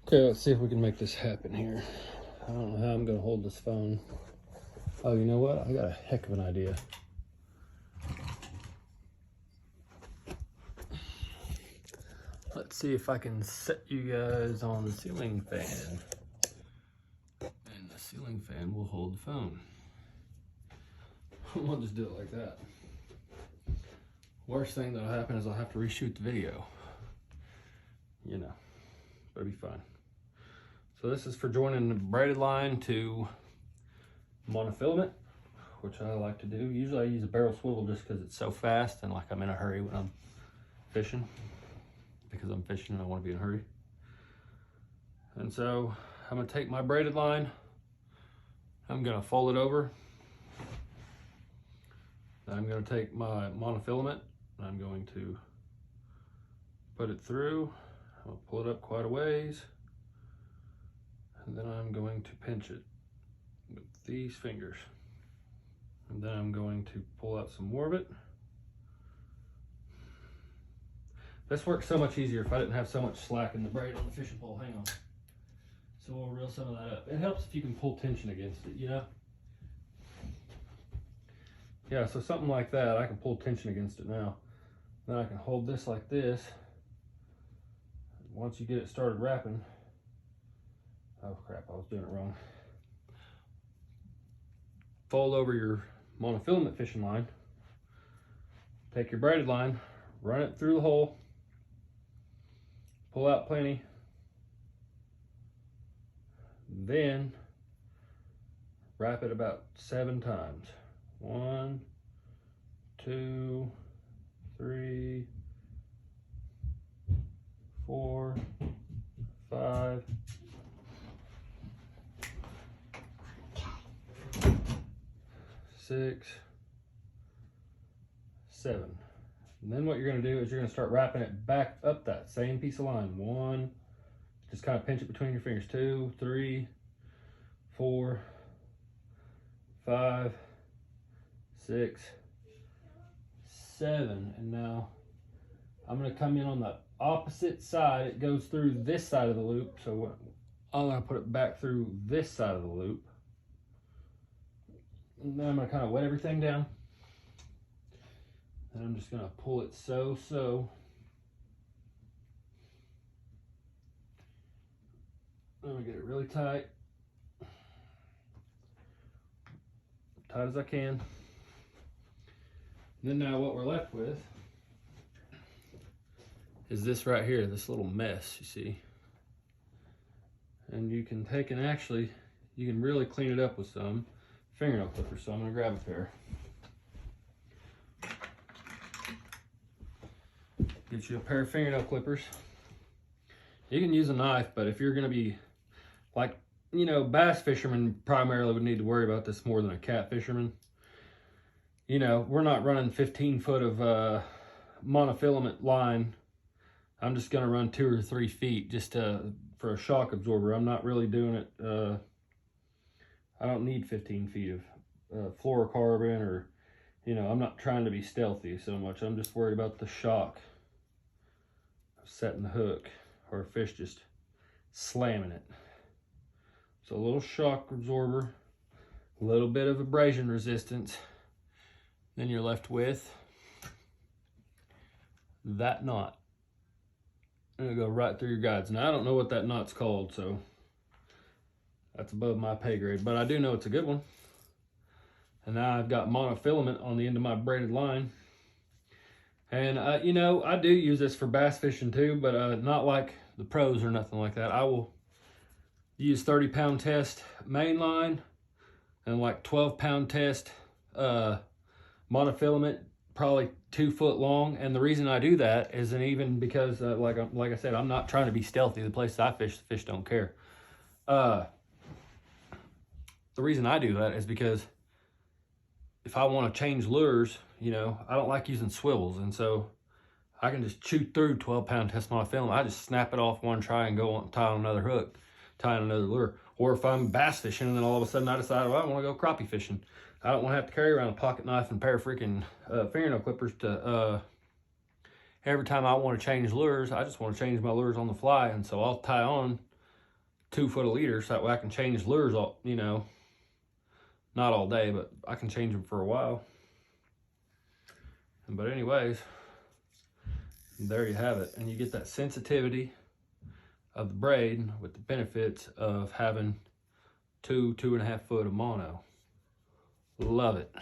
Okay, let's see if we can make this happen here. I don't know how I'm gonna hold this phone. Oh, you know what? I got a heck of an idea. Let's see if I can set you guys on the ceiling fan. And the ceiling fan will hold the phone. We'll just do it like that. Worst thing that'll happen is I'll have to reshoot the video. You know, but it'll be fine. So this is for joining the braided line to monofilament, which I like to do. Usually I use a barrel swivel just because it's so fast and like I'm in a hurry when I'm fishing. Because I'm fishing and I want to be in a hurry. And so I'm going to take my braided line, I'm going to fold it over. I'm going to take my monofilament and I'm going to put it through. I'm going to pull it up quite a ways. And then I'm going to pinch it with these fingers. And then I'm going to pull out some more of it. This works so much easier if I didn't have so much slack in the braid on the fishing pole. Hang on. So we'll reel some of that up. It helps if you can pull tension against it, you know? Yeah, so something like that, I can pull tension against it now. Then I can hold this like this. Once you get it started wrapping, oh crap, I was doing it wrong. Fold over your monofilament fishing line. Take your braided line, run it through the hole, pull out plenty, then wrap it about 7 times. 1, 2, 3, 4, 5, 6, 7. And then what you're going to do is you're going to start wrapping it back up that same piece of line. 1, just kind of pinch it between your fingers. 2, 3, 4, 5, 6, 7. And now I'm going to come in on the opposite side. It goes through this side of the loop. So I'm going to put it back through this side of the loop. And then I'm going to kind of wet everything down. And I'm just going to pull it so. I'm going to get it really tight. Tight as I can. Then now what we're left with is this right here, this little mess, you see. And you can take and actually, you can really clean it up with some fingernail clippers. So I'm going to grab a pair. Get you a pair of fingernail clippers. You can use a knife, but if you're going to be like, you know, bass fishermen primarily would need to worry about this more than a cat fisherman. You know, we're not running 15 foot of monofilament line. I'm just going to run 2 or 3 feet just for a shock absorber. I'm not really doing it. I don't need 15 feet of fluorocarbon, or, you know, I'm not trying to be stealthy so much. I'm just worried about the shock of setting the hook or a fish just slamming it. So a little shock absorber, a little bit of abrasion resistance. Then you're left with that knot. And it'll go right through your guides. Now I don't know what that knot's called, so that's above my pay grade, but I do know it's a good one. And now I've got monofilament on the end of my braided line. And you know, I do use this for bass fishing too, but not like the pros or nothing like that. I will use 30-pound test main line and like 12-pound test monofilament, probably 2 foot long. And the reason I do that isn't even because like I said, I'm not trying to be stealthy. The places I fish, the fish don't care. The reason I do that is because if I want to change lures, you know, I don't like using swivels, and so I can just chew through 12-pound test monofilament. I just snap it off one try and go on, tie on another hook, tie on another lure. Or if I'm bass fishing and then all of a sudden I decide, well, I want to go crappie fishing, I don't want to have to carry around a pocket knife and a pair of freaking fingernail clippers to every time I want to change lures. I just want to change my lures on the fly, and so I'll tie on 2 foot a leader, so that way I can change lures all, you know, not all day, but I can change them for a while. But anyways, there you have it. And you get that sensitivity of the braid with the benefits of having 2.5 foot of mono. Love it.